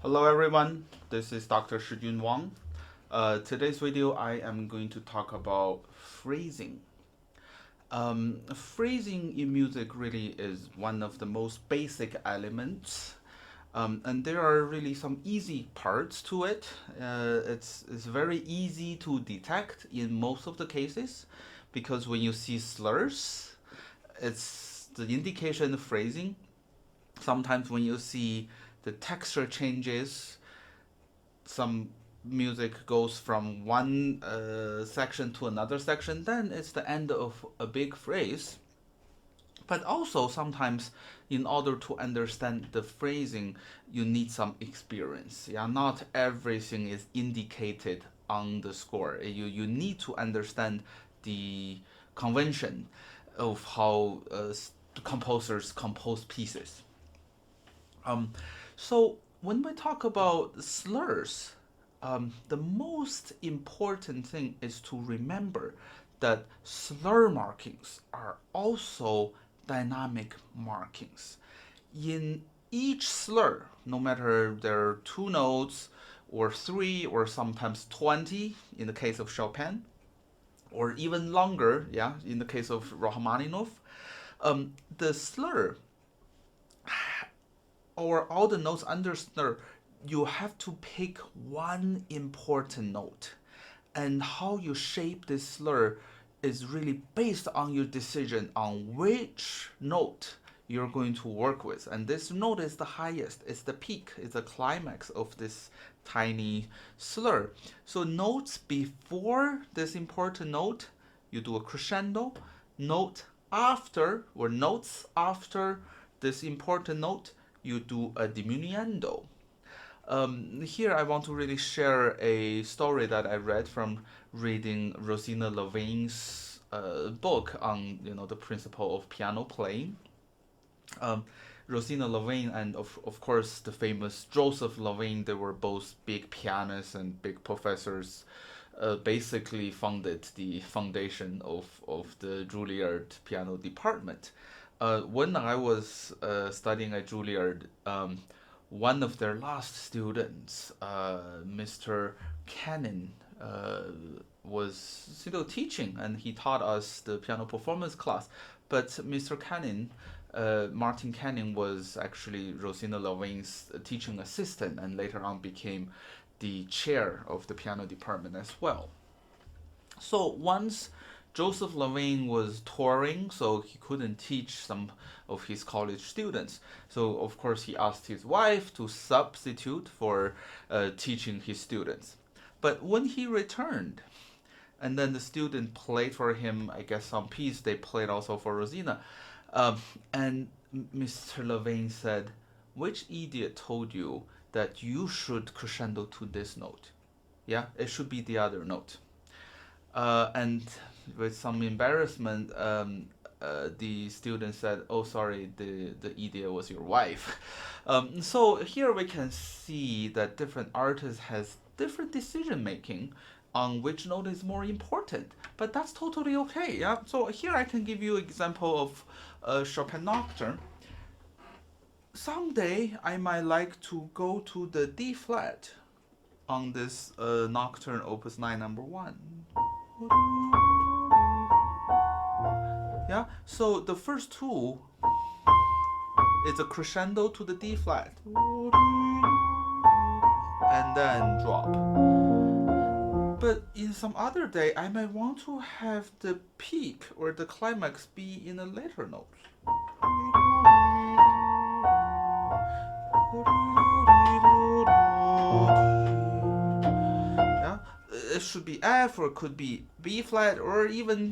Hello everyone, this is Dr. Shijun Wang. Today's video I am going to talk about phrasing. Phrasing in music really is one of the most basic elements, and there are really some easy parts to it. It's very easy to detect in most of the cases, because when you see slurs, it's the indication of phrasing. Sometimes when you see the texture changes, some music goes from one section to another section, then it's the end of a big phrase. But also sometimes in order to understand the phrasing, you need some experience. Yeah, not everything is indicated on the score. You need to understand the convention of how composers compose pieces. So when we talk about slurs, the most important thing is to remember that slur markings are also dynamic markings. In each slur, no matter there are 2 notes or 3 or sometimes 20 in the case of Chopin, or even longer, yeah, in the case of Rachmaninoff, the slur or all the notes under slur, you have to pick one important note. And how you shape this slur is really based on your decision on which note you're going to work with. And this note is the highest, it's the peak, it's the climax of this tiny slur. So notes before this important note, you do a crescendo. Note after, or notes after this important note, you do a diminuendo. Here I want to really share a story that I read from reading Rosina Levine's book on the principle of piano playing. Rosina Levine and of course the famous Joseph Levine, they were both big pianists and big professors, basically founded the foundation of the Juilliard piano department. When I was studying at Juilliard, one of their last students, Mr. Cannon, was still teaching, and he taught us the piano performance class. But Mr. Cannon, Martin Cannon, was actually Rosina Levine's teaching assistant, and later on became the chair of the piano department as well. So once Joseph Levine was touring, so he couldn't teach some of his college students. So of course he asked his wife to substitute for teaching his students. But when he returned, and then the student played for him, I guess, some piece they played also for Rosina, and Mr. Levine said, "Which idiot told you that you should crescendo to this note? Yeah, it should be the other note." And with some embarrassment, the student said, "Oh, sorry, the idiot was your wife." So here we can see that different artists has different decision making on which note is more important, but that's totally okay. Yeah. So here I can give you an example of Chopin Nocturne. Someday I might like to go to the D flat on this Nocturne Opus 9 number 1. Yeah, so the first 2 is a crescendo to the D flat, and then drop. But in some other day, I might want to have the peak or the climax be in a later note. Yeah, it should be F, or it could be B flat, or even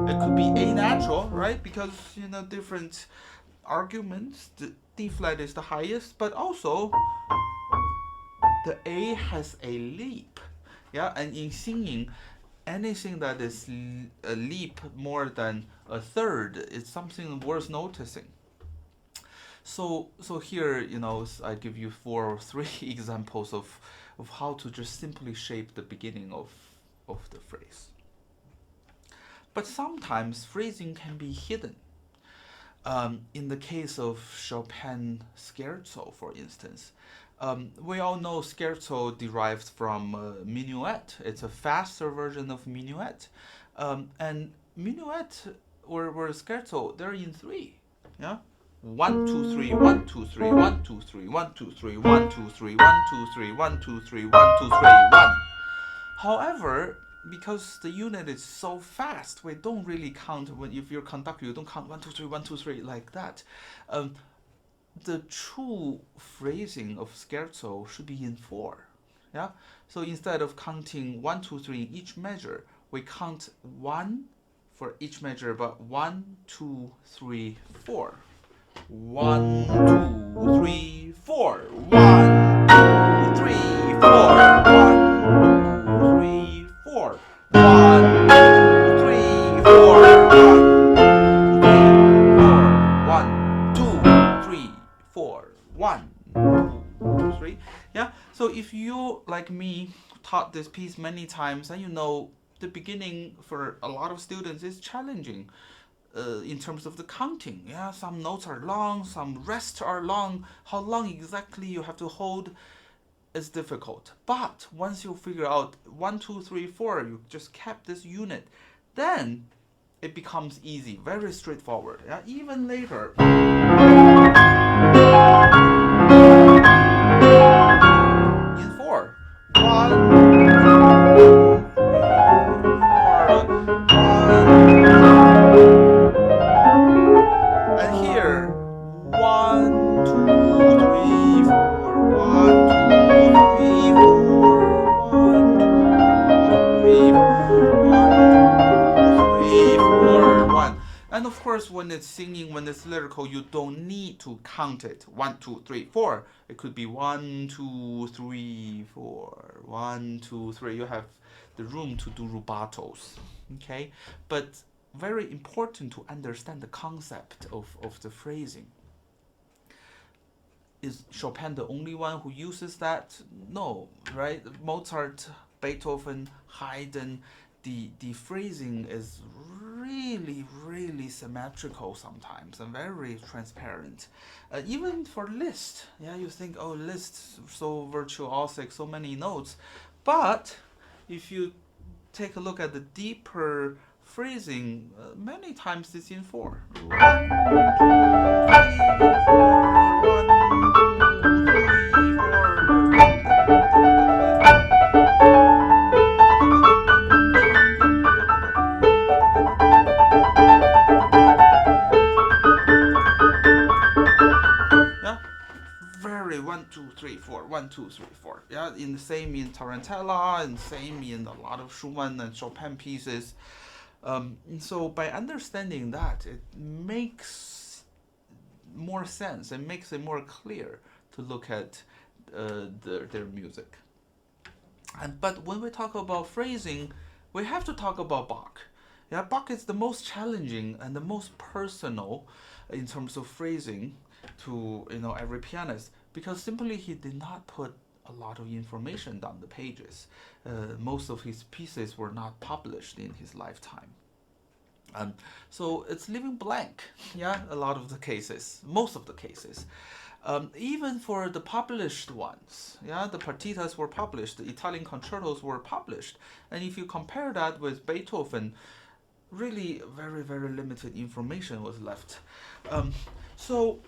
it could be A natural, right? Because different arguments, the D flat is the highest, but also the A has a leap. Yeah, and in singing, anything that is a leap more than a third is something worth noticing. So here, I give you 4 or 3 examples of how to just simply shape the beginning of the phrase. But sometimes phrasing can be hidden. In the case of Chopin Scherzo, for instance, we all know Scherzo derives from minuet. It's a faster version of minuet. And minuet or Scherzo, they're in three. Yeah? 1, 2, 3, 1, 2, 3, 1, 2, 3, 1, 2, 3, 1, 2, 3, 1, 2, 3, 1, 2, 3, 1, 2, 3, 1. However, because the unit is so fast, we don't really count. If you're a conductor, you don't count 1, 2, 3, 1, 2, 3 like that. The true phrasing of Scherzo should be in 4. Yeah. So instead of counting 1, 2, 3 in each measure, we count 1 for each measure, but 1, 2, 3, 4. 1, 2, 3, 4. 1, 2, 3, 4. 1, 2, 3, 4. 1, 2, 3, 4. 1, 2, 3, 4. 1, 2, 3. Yeah. So if you, like me, taught this piece many times, then you know the beginning for a lot of students is challenging. In terms of the counting, yeah, some notes are long, some rests are long. How long exactly you have to hold is difficult. But once you figure out 1, 2, 3, 4, you just kept this unit, then it becomes easy, very straightforward. Yeah, even later. In 4. 1, and of course, when it's singing, when it's lyrical, you don't need to count it. 1, 2, 3, 4. It could be 1, 2, 3, 4. 1, 2, 3. You have the room to do rubatos. Okay? But very important to understand the concept of the phrasing. Is Chopin the only one who uses that? No, right? Mozart, Beethoven, Haydn, the phrasing is really symmetrical sometimes and very transparent. Even for Liszt, yeah, you think, oh, Liszt, so virtuosic, so many notes. But if you take a look at the deeper phrasing, many times it's in 4. 1, 2, 3, 4, 1, 1, 2, 3, 4, 1, 2, 3, 4. Yeah, in the same in Tarantella, and same in a lot of Schumann and Chopin pieces. So by understanding that, it makes more sense and makes it more clear to look at their music. But when we talk about phrasing, we have to talk about Bach. Yeah, Bach is the most challenging and the most personal in terms of phrasing to every pianist, because simply he did not put a lot of information down the pages. Most of his pieces were not published in his lifetime. So it's leaving blank, yeah, a lot of the cases, most of the cases. Even for the published ones, yeah, the partitas were published, the Italian concertos were published. And if you compare that with Beethoven, really very limited information was left. So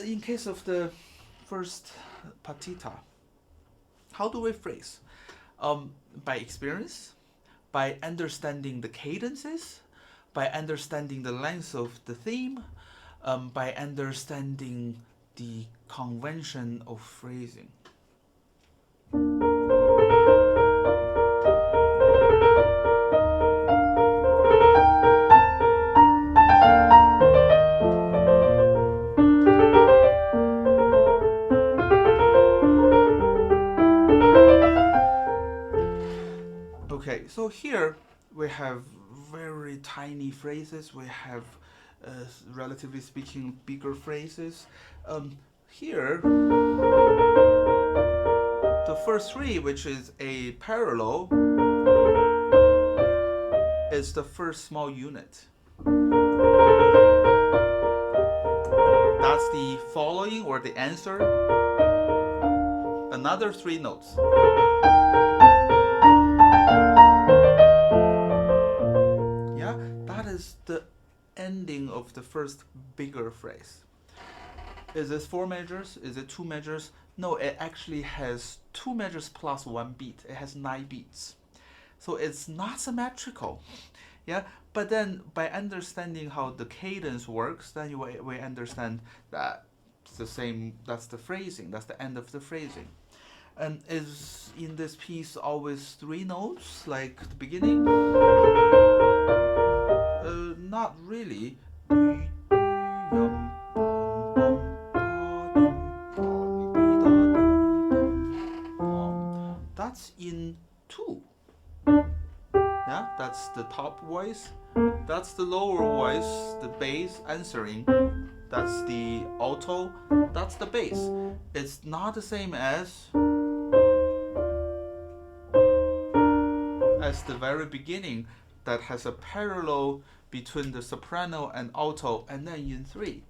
in case of the first partita, how do we phrase? By experience, by understanding the cadences, by understanding the length of the theme, by understanding the convention of phrasing. Okay, so here we have very tiny phrases. We have, relatively speaking, bigger phrases. Here, the first 3, which is a parallel, is the first small unit. that's the following or the answer. Another 3 notes. Yeah, that is the ending of the first bigger phrase. Is this 4 measures? Is it 2 measures? No, it actually has 2 measures plus 1 beat. It has 9 beats. So it's not symmetrical. Yeah, but then by understanding how the cadence works, then we understand that it's the same, that's the phrasing, that's the end of the phrasing. And is in this piece always 3 notes, like the beginning? Not really. That's in 2. Yeah, that's the top voice. That's the lower voice, the bass answering. That's the alto. That's the bass. It's not the same as the very beginning that has a parallel between the soprano and alto and then in 3.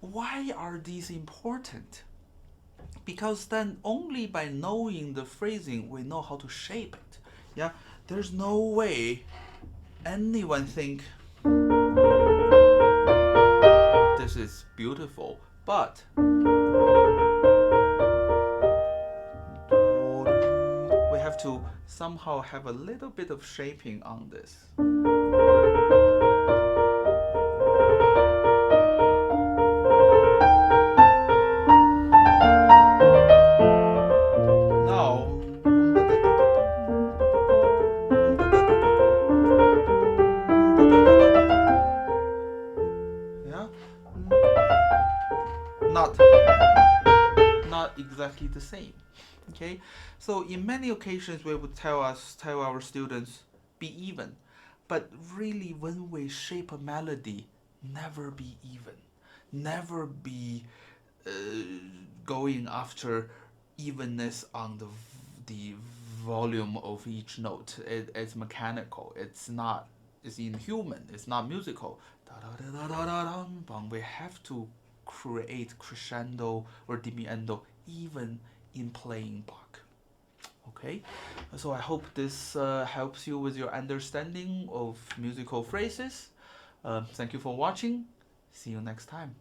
Why are these important? Because then only by knowing the phrasing we know how to shape it. Yeah, there's no way anyone think this is beautiful, but we have to somehow have a little bit of shaping on this. Not exactly the same. Okay, so in many occasions we would tell our students be even, but really when we shape a melody, never be even, never be going after evenness on the volume of each note. It's mechanical. It's not. It's inhuman. It's not musical. We have to create crescendo or diminuendo even in playing Bach. Okay, so I hope this helps you with your understanding of musical phrases. Thank you for watching. See you next time.